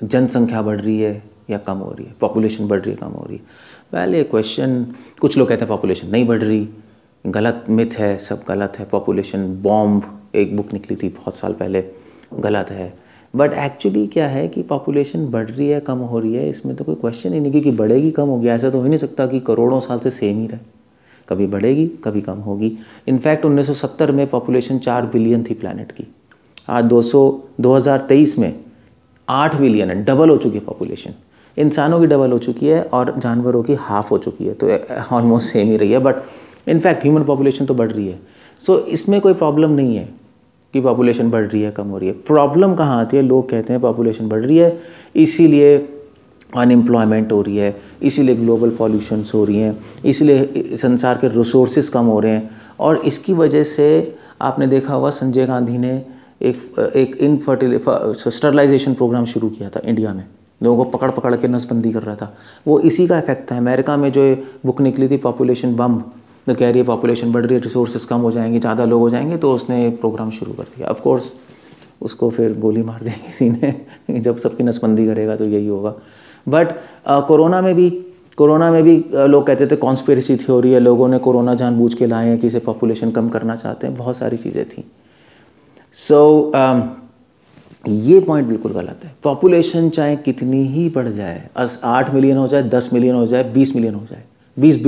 जनसंख्या बढ़ रही है या कम हो रही है, पॉपुलेशन बढ़ रही है कम हो रही है। वेल ये क्वेश्चन, कुछ लोग कहते हैं पॉपुलेशन नहीं बढ़ रही, गलत मिथ है, सब गलत है। पॉपुलेशन बॉम्ब एक बुक निकली थी बहुत साल पहले, गलत है। बट एक्चुअली क्या है कि पॉपुलेशन बढ़ रही है कम हो रही है, इसमें तो कोई क्वेश्चन ही नहीं कि बढ़ेगी कम होगी। ऐसा तो हो ही नहीं सकता कि करोड़ों साल से सेम ही रहे, कभी बढ़ेगी कभी कम होगी। इनफैक्ट 1970 में पॉपुलेशन 4 बिलियन थी प्लैनेट की, आज 2023 में 8 बिलियन है, डबल हो चुकी है पॉपुलेशन। इंसानों की डबल हो चुकी है और जानवरों की हाफ हो चुकी है, तो ऑलमोस्ट सेम ही रही है। बट इनफैक्ट ह्यूमन पॉपुलेशन तो बढ़ रही है। सो इसमें कोई प्रॉब्लम नहीं है कि पॉपुलेशन बढ़ रही है कम हो रही है। प्रॉब्लम कहाँ आती है, लोग कहते हैं पॉपुलेशन बढ़ रही है इसीलिए अनएम्प्लॉयमेंट हो रही है, इसीलिए ग्लोबल पॉल्यूशंस हो रही हैं, इसीलिए संसार के रिसोर्सेज कम हो रहे हैं। और इसकी वजह से आपने देखा होगा संजय गांधी ने एक स्टरलाइजेशन प्रोग्राम शुरू किया था इंडिया में, लोगों को पकड़ पकड़ के नसबंदी कर रहा था। वो इसी का इफेक्ट था। अमेरिका में जो बुक निकली थी पॉपुलेशन बम, तो कह रही है पॉपुलेशन बढ़ रही है, रिसोर्सेज कम हो जाएंगे, ज़्यादा लोग हो जाएंगे, तो उसने प्रोग्राम शुरू कर दिया। ऑफ कोर्स उसको फिर गोली मार देंगे किसी ने जब सबकी नसबंदी करेगा तो यही होगा। बट कोरोना में भी लोग कहते थे कॉन्स्पिरेसी थ्योरी है, लोगों ने कोरोना जानबूझ के लाए हैं कि इसे पॉपुलेशन कम करना चाहते हैं, बहुत सारी चीज़ें थी। सो ये पॉइंट बिल्कुल गलत है। पॉपुलेशन चाहे कितनी ही बढ़ जाए, 8 मिलियन हो जाए, 10 मिलियन हो जाए, 20 मिलियन हो जाए, 20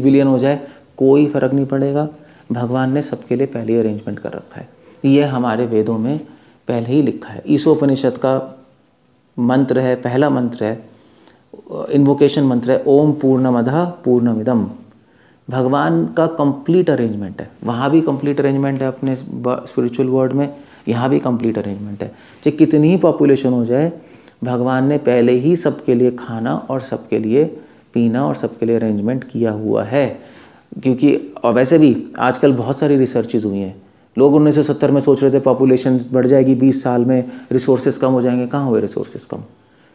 बिलियन हो जाए, कोई फ़र्क नहीं पड़ेगा। भगवान ने सबके लिए पहले ही अरेंजमेंट कर रखा है। ये हमारे वेदों में पहले ही लिखा है। ईशोपनिषद का मंत्र है, पहला मंत्र है, इन्वोकेशन मंत्र है, ओम पूर्णमदः पूर्णमिदम्। भगवान का कंप्लीट अरेंजमेंट है, वहाँ भी कंप्लीट अरेंजमेंट है अपने स्पिरिचुअल वर्ल्ड में, यहाँ भी कंप्लीट अरेंजमेंट है। चाहे कितनी ही पॉपुलेशन हो जाए, भगवान ने पहले ही सबके लिए खाना और सबके लिए पीना और सबके लिए अरेंजमेंट किया हुआ है। क्योंकि और वैसे भी आजकल बहुत सारी रिसर्चेज हुई हैं। लोग 1970 में सोच रहे थे पॉपुलेशन बढ़ जाएगी 20 साल में, रिसोर्सेज कम हो जाएंगे। कहाँ हुए रिसोर्सेज कम?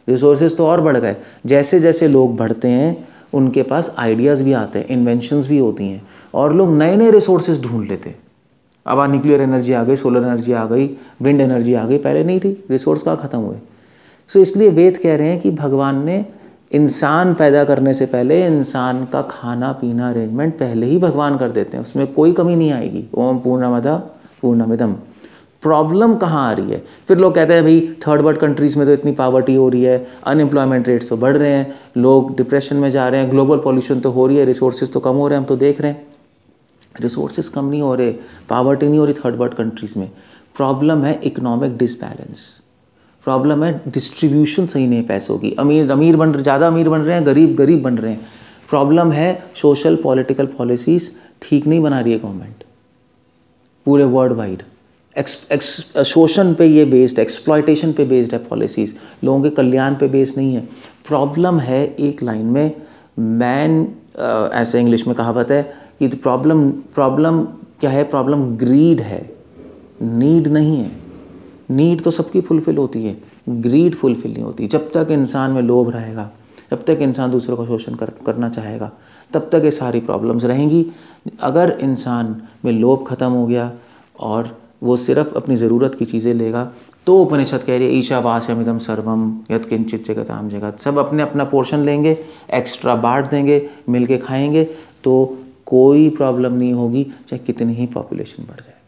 रिसोर्सेज तो और बढ़ गए। जैसे जैसे लोग बढ़ते हैं उनके पास आइडियाज़ भी आते हैं, इन्वेंशंस भी होती हैं, और लोग नए नए रिसोर्सेज ढूंढ लेते। अब न्यूक्लियर एनर्जी आ गई, सोलर एनर्जी आ गई, विंड एनर्जी आ गई, पहले नहीं थी। रिसोर्स कहाँ ख़त्म हुए? सो इसलिए वेद कह रहे हैं कि भगवान ने इंसान पैदा करने से पहले इंसान का खाना पीना अरेंजमेंट पहले ही भगवान कर देते हैं, उसमें कोई कमी नहीं आएगी। ओम पूर्णमदः पूर्णमिदम्। प्रॉब्लम कहाँ आ रही है? फिर लोग कहते हैं भाई थर्ड वर्ल्ड कंट्रीज़ में तो इतनी पॉवर्टी हो रही है, अनएम्प्लॉयमेंट रेट्स तो बढ़ रहे हैं, लोग डिप्रेशन में जा रहे हैं, ग्लोबल पॉल्यूशन तो हो रही है, रिसोर्सेज तो कम हो रहे हैं, हम तो देख रहे हैं। रिसोर्सेज कम नहीं हो रहे, पॉवर्टी नहीं हो रही थर्ड वर्ल्ड कंट्रीज़ में। प्रॉब्लम है इकोनॉमिक डिसबैलेंस, प्रॉब्लम है डिस्ट्रीब्यूशन सही नहीं पैसों की। अमीर बन रहे, ज़्यादा अमीर बन रहे हैं, गरीब बन रहे हैं। प्रॉब्लम है सोशल पॉलिटिकल पॉलिसीज़ ठीक नहीं बना रही है गवर्नमेंट पूरे वर्ल्ड वाइड। शोषण पे ये बेस्ड, एक्सप्लॉयटेशन पे बेस्ड है पॉलिसीज़, लोगों के कल्याण पे बेस्ड नहीं है। प्रॉब्लम है एक लाइन में मैन, ऐसे इंग्लिश में कहावत है कि प्रॉब्लम क्या है? प्रॉब्लम ग्रीड है, नीड नहीं है। नीड तो सबकी फुलफिल होती है, ग्रीड फुलफिल नहीं होती। जब तक इंसान में लोभ रहेगा, जब तक इंसान दूसरों का शोषण करना चाहेगा, तब तक ये सारी प्रॉब्लम्स रहेंगी। अगर इंसान में लोभ खत्म हो गया और वो सिर्फ अपनी ज़रूरत की चीज़ें लेगा, तो उपनिषद कह रही है ईशावास्यमिदं सर्वम यत्किंचित् जगतां जगत्। सब अपने अपना पोर्शन लेंगे, एक्स्ट्रा बांट देंगे, मिल के खाएंगे, तो कोई प्रॉब्लम नहीं होगी, चाहे कितनी ही पॉपुलेशन बढ़ जाए।